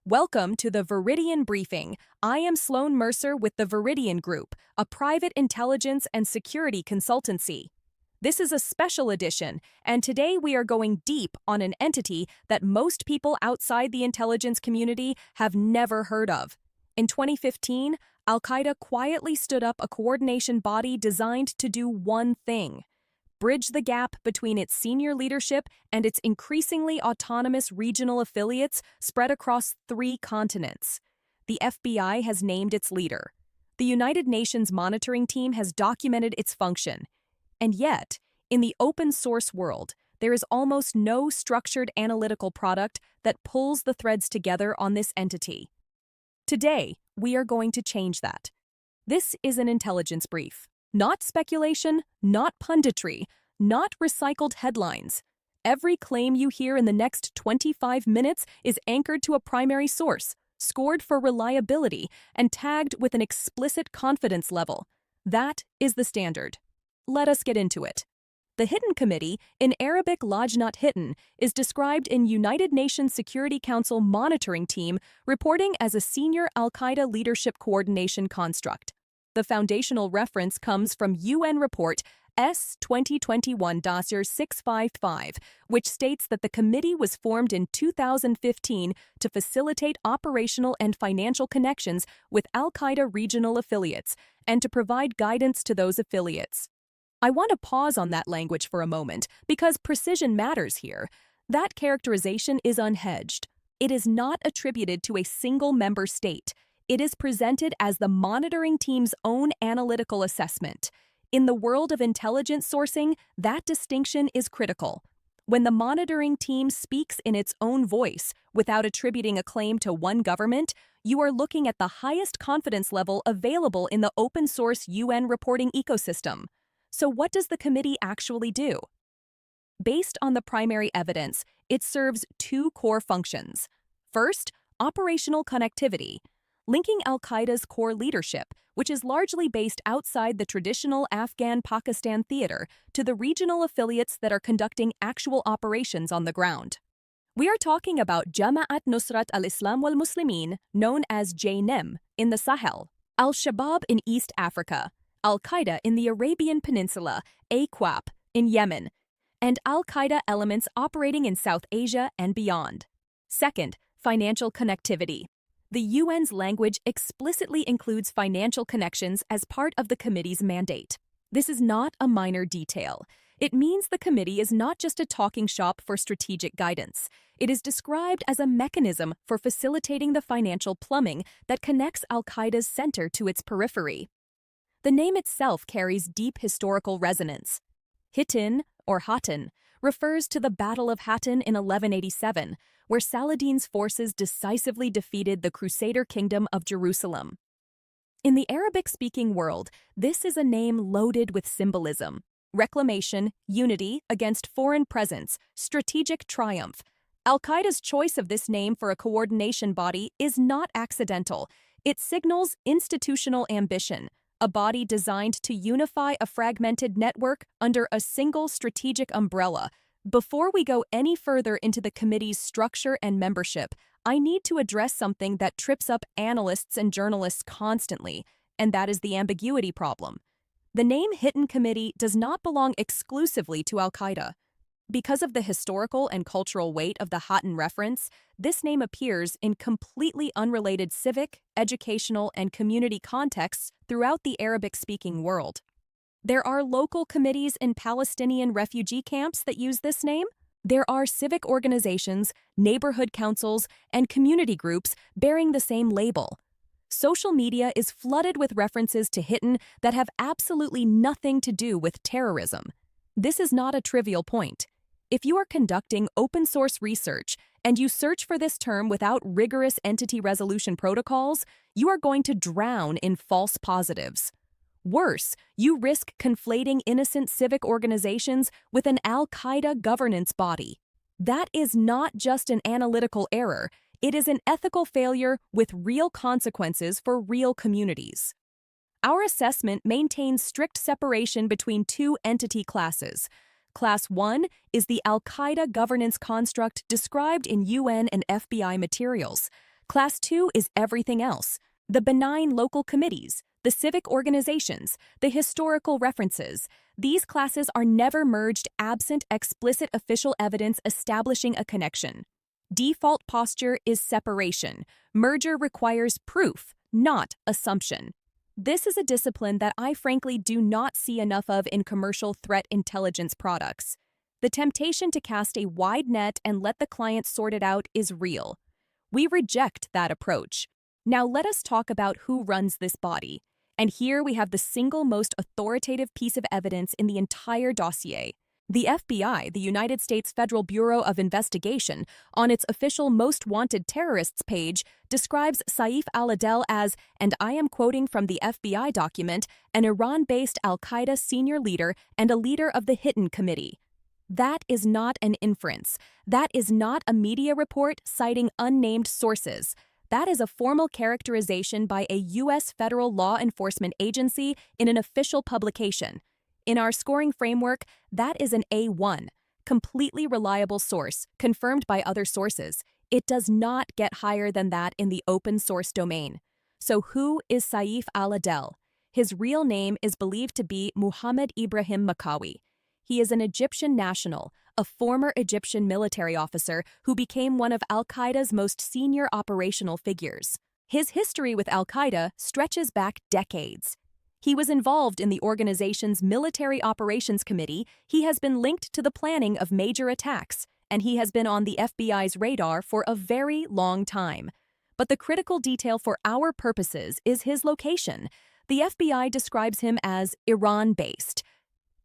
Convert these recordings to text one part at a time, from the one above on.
Welcome to the Veridion Briefing. I am Sloan Mercer with the Veridion Group, a private intelligence and security consultancy. This is a special edition, and today we are going deep on an entity that most people outside the intelligence community have never heard of. In 2015, Al-Qaida quietly stood up a coordination body designed to do one thing: bridge the gap between its senior leadership and its increasingly autonomous regional affiliates spread across 3 continents. The FBI has named its leader. The United Nations monitoring team has documented its function. And yet, in the open source world, there is almost no structured analytical product that pulls the threads together on this entity. Today, we are going to change that. This is an intelligence brief. Not speculation, not punditry, not recycled headlines. Every claim you hear in the next 25 minutes is anchored to a primary source, scored for reliability, and tagged with an explicit confidence level. That is the standard. Let us get into it. The Hittin Committee, in Arabic Lajnat Hittin, is described in United Nations Security Council monitoring team reporting as a senior Al-Qaida leadership coordination construct. The foundational reference comes from UN Report S. 2021-655, which states that the committee was formed in 2015 to facilitate operational and financial connections with Al-Qaida regional affiliates and to provide guidance to those affiliates. I want to pause on that language for a moment because precision matters here. That characterization is unhedged. It is not attributed to a single member state. It is presented as the monitoring team's own analytical assessment. In the world of intelligence sourcing, that distinction is critical. When the monitoring team speaks in its own voice, without attributing a claim to one government, you are looking at the highest confidence level available in the open-source UN reporting ecosystem. So what does the committee actually do? Based on the primary evidence, it serves 2 core functions. First, operational connectivity, linking Al-Qaeda's core leadership, which is largely based outside the traditional Afghan-Pakistan theater, to the regional affiliates that are conducting actual operations on the ground. We are talking about Jama'at Nusrat al-Islam wal-Muslimin, known as JNIM, in the Sahel, Al-Shabaab in East Africa, Al-Qaida in the Arabian Peninsula, AQAP in Yemen, and Al-Qaida elements operating in South Asia and beyond. Second, financial connectivity. The UN's language explicitly includes financial connections as part of the committee's mandate. This is not a minor detail. It means the committee is not just a talking shop for strategic guidance. It is described as a mechanism for facilitating the financial plumbing that connects Al-Qaeda's center to its periphery. The name itself carries deep historical resonance. Hittin, or Hattin, refers to the Battle of Hattin in 1187, where Saladin's forces decisively defeated the Crusader Kingdom of Jerusalem. In the Arabic-speaking world, this is a name loaded with symbolism: reclamation, unity against foreign presence, strategic triumph. Al-Qaeda's choice of this name for a coordination body is not accidental. It signals institutional ambition, a body designed to unify a fragmented network under a single strategic umbrella. Before we go any further into the committee's structure and membership, I need to address something that trips up analysts and journalists constantly, and that is the ambiguity problem. The name Hittin Committee does not belong exclusively to Al-Qaeda. Because of the historical and cultural weight of the Hattin reference, this name appears in completely unrelated civic, educational, and community contexts throughout the Arabic-speaking world. There are local committees in Palestinian refugee camps that use this name. There are civic organizations, neighborhood councils, and community groups bearing the same label. Social media is flooded with references to Hittin that have absolutely nothing to do with terrorism. This is not a trivial point. If you are conducting open-source research and you search for this term without rigorous entity resolution protocols, you are going to drown in false positives. Worse, you risk conflating innocent civic organizations with an Al-Qaeda governance body. That is not just an analytical error, it is an ethical failure with real consequences for real communities. Our assessment maintains strict separation between 2 entity classes. Class 1 is the Al-Qaeda governance construct described in UN and FBI materials. Class 2 is everything else: the benign local committees, the civic organizations, the historical references. These classes are never merged absent explicit official evidence establishing a connection. Default posture is separation. Merger requires proof, not assumption. This is a discipline that I frankly do not see enough of in commercial threat intelligence products. The temptation to cast a wide net and let the client sort it out is real. We reject that approach. Now let us talk about who runs this body. And here we have the single most authoritative piece of evidence in the entire dossier. The FBI, the United States Federal Bureau of Investigation, on its official Most Wanted Terrorists page, describes Saif al-Adel as, and I am quoting from the FBI document, an Iran-based Al-Qaida senior leader and a leader of the Hittin Committee. That is not an inference. That is not a media report citing unnamed sources. That is a formal characterization by a U.S. federal law enforcement agency in an official publication. In our scoring framework, that is an A1, completely reliable source, confirmed by other sources. It does not get higher than that in the open source domain. So who is Saif al-Adel? His real name is believed to be Muhammad Ibrahim Makawi. He is an Egyptian national, a former Egyptian military officer who became one of Al-Qaeda's most senior operational figures. His history with Al-Qaeda stretches back decades. He was involved in the organization's Military Operations Committee, he has been linked to the planning of major attacks, and he has been on the FBI's radar for a very long time. But the critical detail for our purposes is his location. The FBI describes him as Iran-based.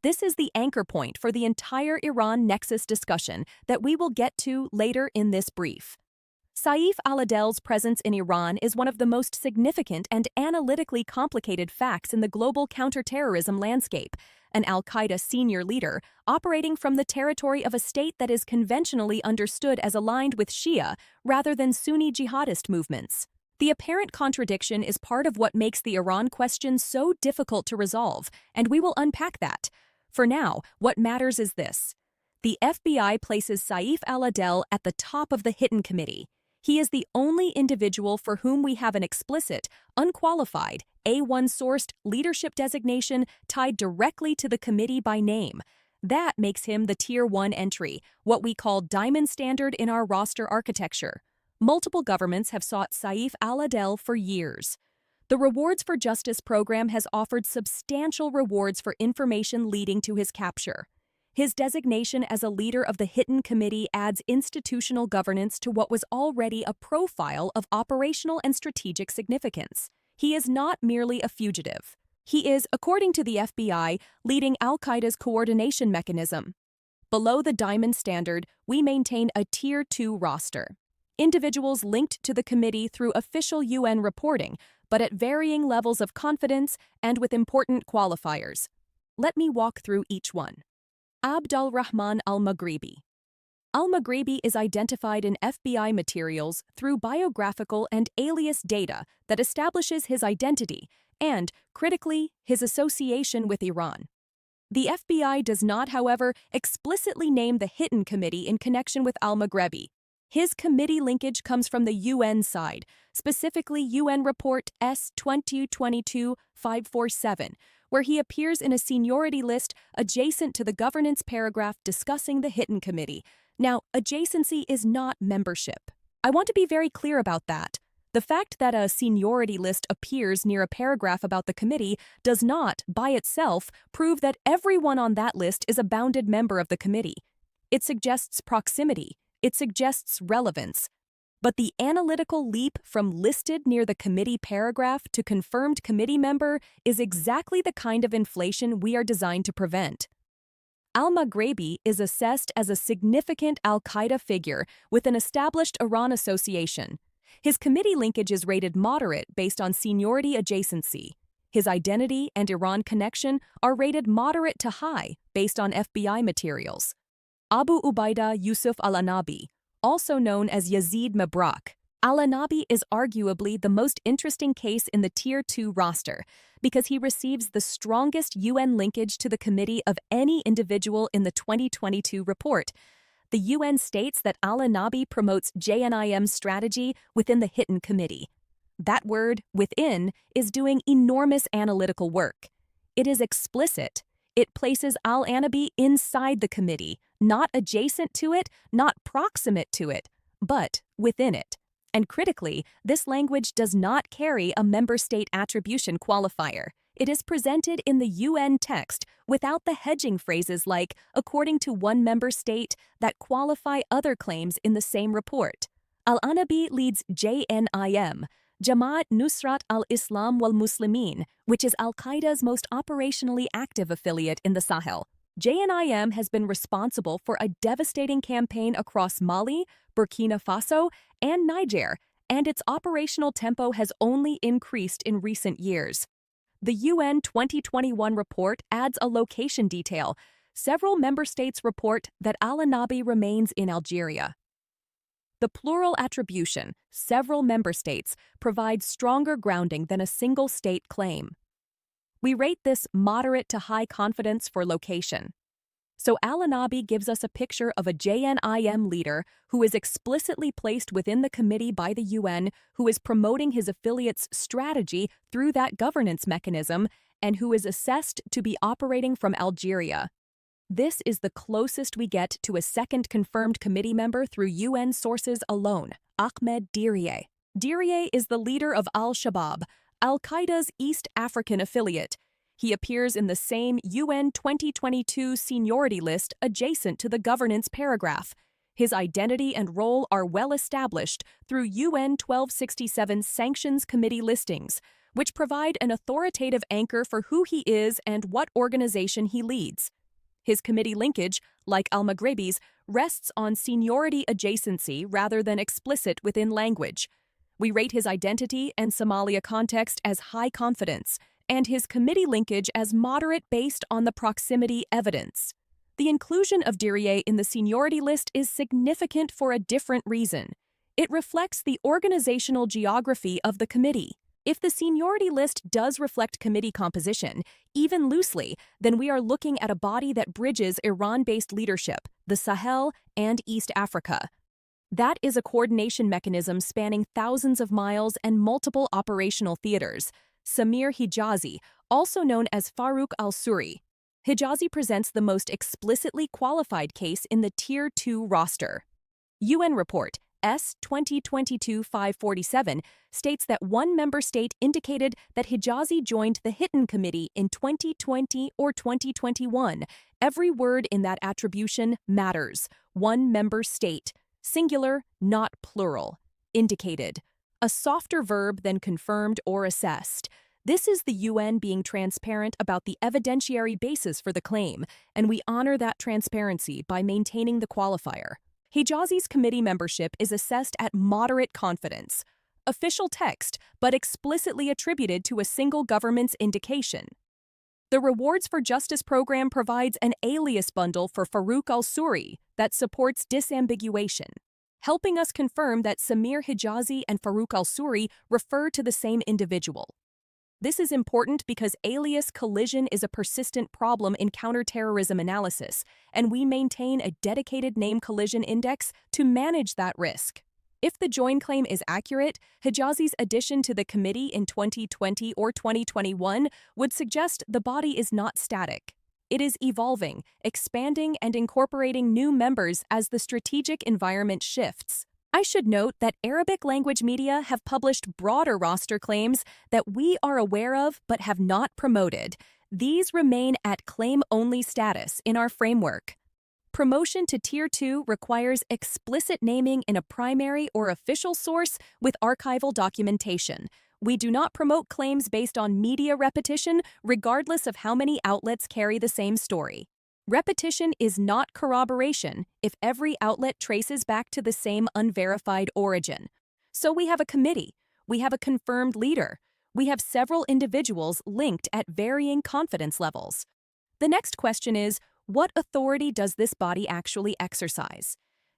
This is the anchor point for the entire Iran nexus discussion that we will get to later in this brief. Saif al-Adel's presence in Iran is one of the most significant and analytically complicated facts in the global counterterrorism landscape. An Al-Qaeda senior leader operating from the territory of a state that is conventionally understood as aligned with Shia rather than Sunni jihadist movements. The apparent contradiction is part of what makes the Iran question so difficult to resolve, and we will unpack that. For now, what matters is this. The FBI places Saif al-Adel at the top of the Hittin Committee. He is the only individual for whom we have an explicit, unqualified, A1-sourced leadership designation tied directly to the committee by name. That makes him the Tier 1 entry, what we call diamond standard in our roster architecture. Multiple governments have sought Saif al-Adel for years. The Rewards for Justice program has offered substantial rewards for information leading to his capture. His designation as a leader of the Hittin Committee adds institutional governance to what was already a profile of operational and strategic significance. He is not merely a fugitive. He is, according to the FBI, leading Al-Qaeda's coordination mechanism. Below the diamond standard, we maintain a Tier 2 roster. Individuals linked to the committee through official UN reporting, but at varying levels of confidence and with important qualifiers. Let me walk through each one. Abdulrahman al-Maghribi. Al-Maghribi is identified in FBI materials through biographical and alias data that establishes his identity and, critically, his association with Iran. The FBI does not, however, explicitly name the Hittin Committee in connection with al-Maghribi. His committee linkage comes from the UN side, specifically UN Report S-2022-547, where he appears in a seniority list adjacent to the governance paragraph discussing the Hittin Committee. Now, adjacency is not membership. I want to be very clear about that. The fact that a seniority list appears near a paragraph about the committee does not, by itself, prove that everyone on that list is a bounded member of the committee. It suggests proximity. It suggests relevance. But the analytical leap from listed near the committee paragraph to confirmed committee member is exactly the kind of inflation we are designed to prevent. Al-Maghribi is assessed as a significant Al-Qaeda figure with an established Iran association. His committee linkage is rated moderate based on seniority adjacency. His identity and Iran connection are rated moderate to high based on FBI materials. Abu Ubaida Yusuf al-Anabi, also known as Yazid Mabrak. Al-Anabi is arguably the most interesting case in the Tier 2 roster because he receives the strongest UN linkage to the committee of any individual in the 2022 report. The UN states that Al-Nabi promotes JNIM's strategy within the Hittin Committee. That word, within, is doing enormous analytical work. It is explicit. It places Al-Nabi inside the committee, not adjacent to it, not proximate to it, but within it. And critically, this language does not carry a member state attribution qualifier. It is presented in the UN text without the hedging phrases like, according to one member state, that qualify other claims in the same report. Al-Nabi leads JNIM, Jamaat Nusrat al-Islam wal-Muslimin, which is Al-Qaeda's most operationally active affiliate in the Sahel. JNIM has been responsible for a devastating campaign across Mali, Burkina Faso, and Niger, and its operational tempo has only increased in recent years. The UN 2021 report adds a location detail. Several member states report that Al-Nabi remains in Algeria. The plural attribution, several member states, provides stronger grounding than a single state claim. We rate this moderate to high confidence for location. So Al-Nabi gives us a picture of a JNIM leader who is explicitly placed within the committee by the UN, who is promoting his affiliate's strategy through that governance mechanism, and who is assessed to be operating from Algeria. This is the closest we get to a second confirmed committee member through UN sources alone, Ahmed Diriye. Diriye is the leader of Al-Shabaab, Al-Qaeda's East African affiliate. He appears in the same UN 2022 seniority list adjacent to the governance paragraph. His identity and role are well established through UN 1267 Sanctions Committee listings, which provide an authoritative anchor for who he is and what organization he leads. His committee linkage, like al-Maghribi's, rests on seniority adjacency rather than explicit within language. We rate his identity and Somalia context as high confidence, and his committee linkage as moderate based on the proximity evidence. The inclusion of Diriye in the seniority list is significant for a different reason. It reflects the organizational geography of the committee. If the seniority list does reflect committee composition, even loosely, then we are looking at a body that bridges Iran-based leadership, the Sahel, and East Africa. That is a coordination mechanism spanning thousands of miles and multiple operational theaters. Samir Hijazi, also known as Farouk al-Suri. Hijazi presents the most explicitly qualified case in the Tier 2 roster. UN report S 2022-547 states that one member state indicated that Hijazi joined the Hittin Committee in 2020 or 2021. Every word in that attribution matters. One member state. Singular, not plural. Indicated. A softer verb than confirmed or assessed. This is the UN being transparent about the evidentiary basis for the claim, and we honor that transparency by maintaining the qualifier. Hijazi's committee membership is assessed at moderate confidence. Official text, but explicitly attributed to a single government's indication. The Rewards for Justice program provides an alias bundle for Farouk al-Suri that supports disambiguation, helping us confirm that Samir Hijazi and Farouk al-Suri refer to the same individual. This is important because alias collision is a persistent problem in counterterrorism analysis, and we maintain a dedicated name collision index to manage that risk. If the join claim is accurate, Hijazi's addition to the committee in 2020 or 2021 would suggest the body is not static. It is evolving, expanding, and incorporating new members as the strategic environment shifts. I should note that Arabic language media have published broader roster claims that we are aware of but have not promoted. These remain at claim-only status in our framework. Promotion to Tier 2 requires explicit naming in a primary or official source with archival documentation. We do not promote claims based on media repetition, regardless of how many outlets carry the same story. Repetition is not corroboration if every outlet traces back to the same unverified origin. So we have a committee, we have a confirmed leader, we have several individuals linked at varying confidence levels. The next question is, what authority does this body actually exercise?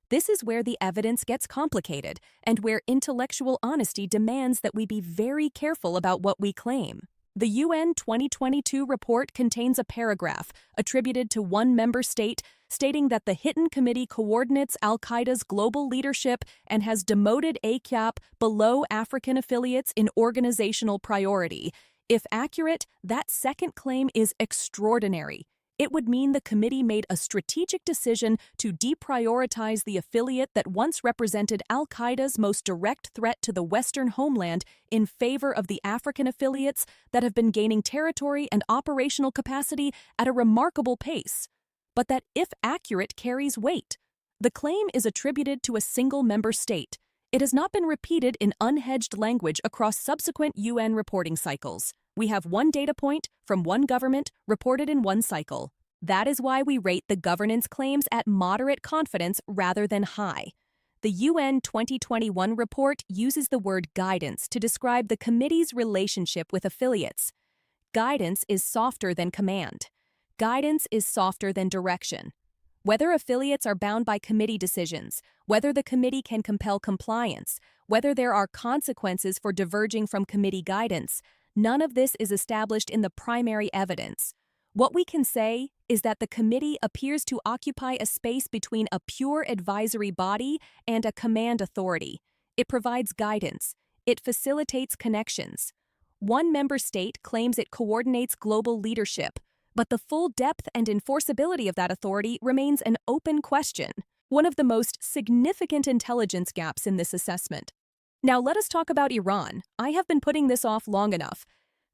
This is where the evidence gets complicated and where intellectual honesty demands that we be very careful about what we claim. The UN 2022 report contains a paragraph attributed to one member state stating that the Hittin Committee coordinates Al-Qaeda's global leadership and has demoted ACAP below African affiliates in organizational priority. If accurate, that second claim is extraordinary. It would mean the committee made a strategic decision to deprioritize the affiliate that once represented Al-Qaeda's most direct threat to the Western homeland in favor of the African affiliates that have been gaining territory and operational capacity at a remarkable pace. But that, if accurate, carries weight. The claim is attributed to a single member state. It has not been repeated in unhedged language across subsequent UN reporting cycles. We have one data point from one government reported in one cycle. That is why we rate the governance claims at moderate confidence rather than high. The UN 2021 report uses the word guidance to describe the committee's relationship with affiliates. Guidance is softer than command. Guidance is softer than direction. Whether affiliates are bound by committee decisions, whether the committee can compel compliance, whether there are consequences for diverging from committee guidance, none of this is established in the primary evidence. What we can say is that the committee appears to occupy a space between a pure advisory body and a command authority. It provides guidance. It facilitates connections. One member state claims it coordinates global leadership, but the full depth and enforceability of that authority remains an open question, one of the most significant intelligence gaps in this assessment. Now let us talk about Iran. I have been putting this off long enough.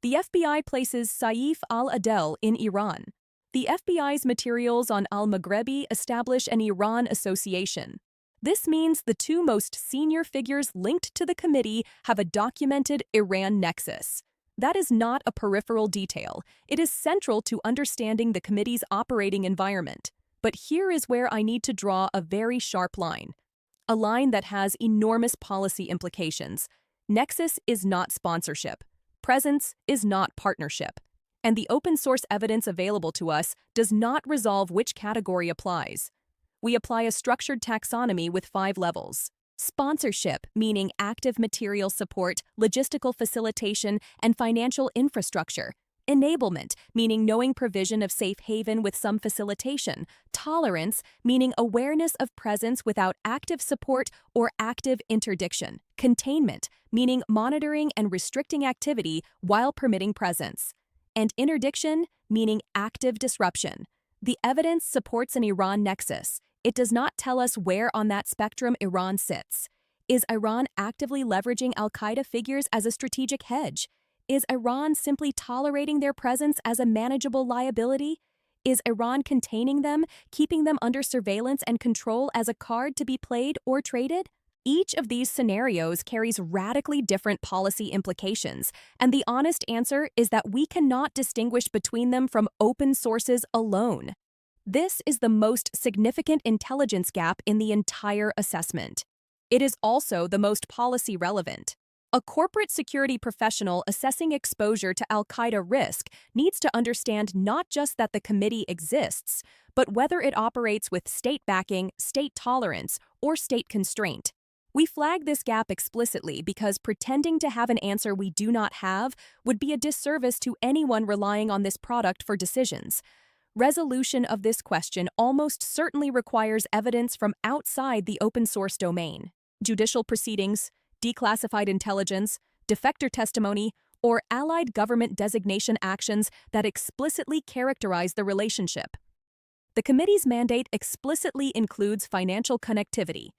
The FBI places Saif al-Adel in Iran. The FBI's materials on al-Maghrebi establish an Iran association. This means the two most senior figures linked to the committee have a documented Iran nexus. That is not a peripheral detail. It is central to understanding the committee's operating environment. But here is where I need to draw a very sharp line. A line that has enormous policy implications. Nexus is not sponsorship. Presence is not partnership. And the open source evidence available to us does not resolve which category applies. We apply a structured taxonomy with 5 levels. Sponsorship, meaning active material support, logistical facilitation, and financial infrastructure. Enablement, meaning knowing provision of safe haven with some facilitation. Tolerance, meaning awareness of presence without active support or active interdiction. Containment, meaning monitoring and restricting activity while permitting presence. And interdiction, meaning active disruption. The evidence supports an Iran nexus. It does not tell us where on that spectrum Iran sits. Is Iran actively leveraging Al-Qaeda figures as a strategic hedge? Is Iran simply tolerating their presence as a manageable liability? Is Iran containing them, keeping them under surveillance and control as a card to be played or traded? Each of these scenarios carries radically different policy implications, and the honest answer is that we cannot distinguish between them from open sources alone. This is the most significant intelligence gap in the entire assessment. It is also the most policy relevant. A corporate security professional assessing exposure to Al-Qaeda risk needs to understand not just that the committee exists, but whether it operates with state backing, state tolerance, or state constraint. We flag this gap explicitly because pretending to have an answer we do not have would be a disservice to anyone relying on this product for decisions. Resolution of this question almost certainly requires evidence from outside the open-source domain. Judicial proceedings, declassified intelligence, defector testimony, or allied government designation actions that explicitly characterize the relationship. The committee's mandate explicitly includes financial connectivity.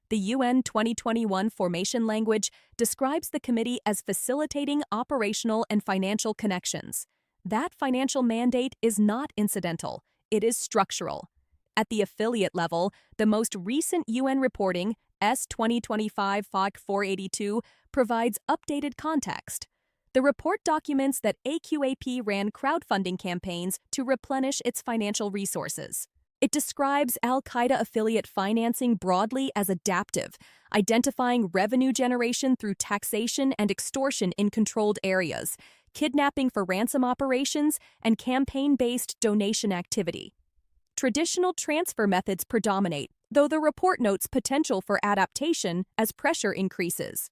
The UN 2021 formation language describes the committee as facilitating operational and financial connections. That financial mandate is not incidental, it is structural. At the affiliate level, the most recent UN reporting, S 2025 FOC 482, provides updated context. The report documents that AQAP ran crowdfunding campaigns to replenish its financial resources. It describes Al-Qaeda affiliate financing broadly as adaptive, identifying revenue generation through taxation and extortion in controlled areas, kidnapping for ransom operations, and campaign-based donation activity. Traditional transfer methods predominate, though the report notes potential for adaptation as pressure increases.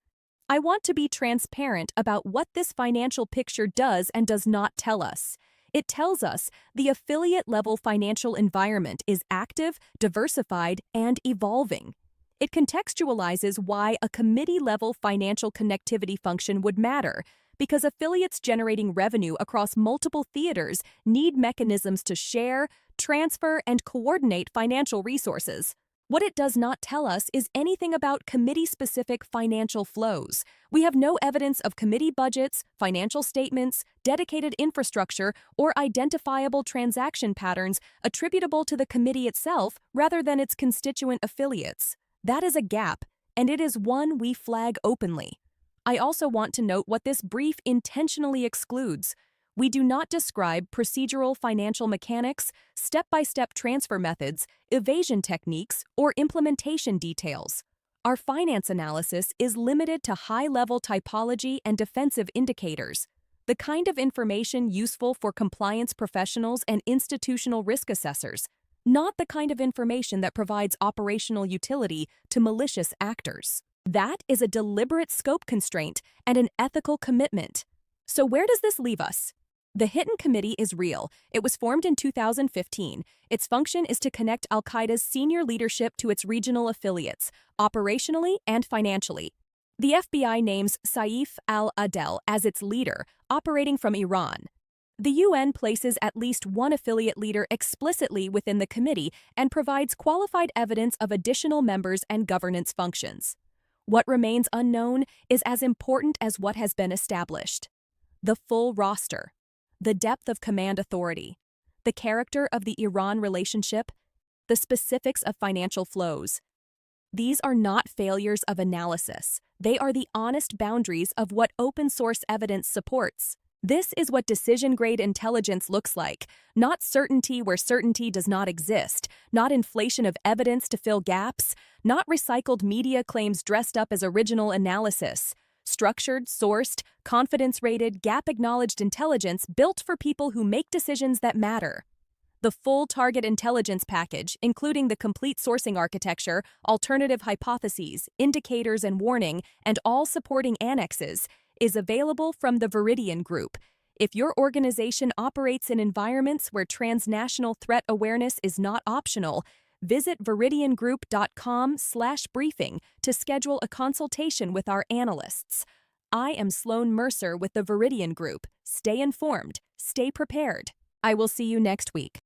I want to be transparent about what this financial picture does and does not tell us. It tells us the affiliate-level financial environment is active, diversified, and evolving. It contextualizes why a committee-level financial connectivity function would matter, because affiliates generating revenue across multiple theaters need mechanisms to share, transfer, and coordinate financial resources. What it does not tell us is anything about committee-specific financial flows. We have no evidence of committee budgets, financial statements, dedicated infrastructure, or identifiable transaction patterns attributable to the committee itself rather than its constituent affiliates. That is a gap, and it is one we flag openly. I also want to note what this brief intentionally excludes. We do not describe procedural financial mechanics, step-by-step transfer methods, evasion techniques, or implementation details. Our finance analysis is limited to high-level typology and defensive indicators, the kind of information useful for compliance professionals and institutional risk assessors, not the kind of information that provides operational utility to malicious actors. That is a deliberate scope constraint and an ethical commitment. So where does this leave us? The Hittin Committee is real. It was formed in 2015. Its function is to connect Al-Qaeda's senior leadership to its regional affiliates, operationally and financially. The FBI names Saif al-Adel as its leader, operating from Iran. The UN places at least one affiliate leader explicitly within the committee and provides qualified evidence of additional members and governance functions. What remains unknown is as important as what has been established. The full roster, the depth of command authority, the character of the Iran relationship, the specifics of financial flows. These are not failures of analysis. They are the honest boundaries of what open-source evidence supports. This is what decision-grade intelligence looks like, not certainty where certainty does not exist, not inflation of evidence to fill gaps, not recycled media claims dressed up as original analysis. Structured, sourced, confidence-rated, gap-acknowledged intelligence built for people who make decisions that matter. The full target intelligence package, including the complete sourcing architecture, alternative hypotheses, indicators and warning, and all supporting annexes, is available from the Veridion Group. If your organization operates in environments where transnational threat awareness is not optional, visit veridiongroup.com/briefing to schedule a consultation with our analysts. I am Sloan Mercer with the Veridion Group. Stay informed, stay prepared. I will see you next week.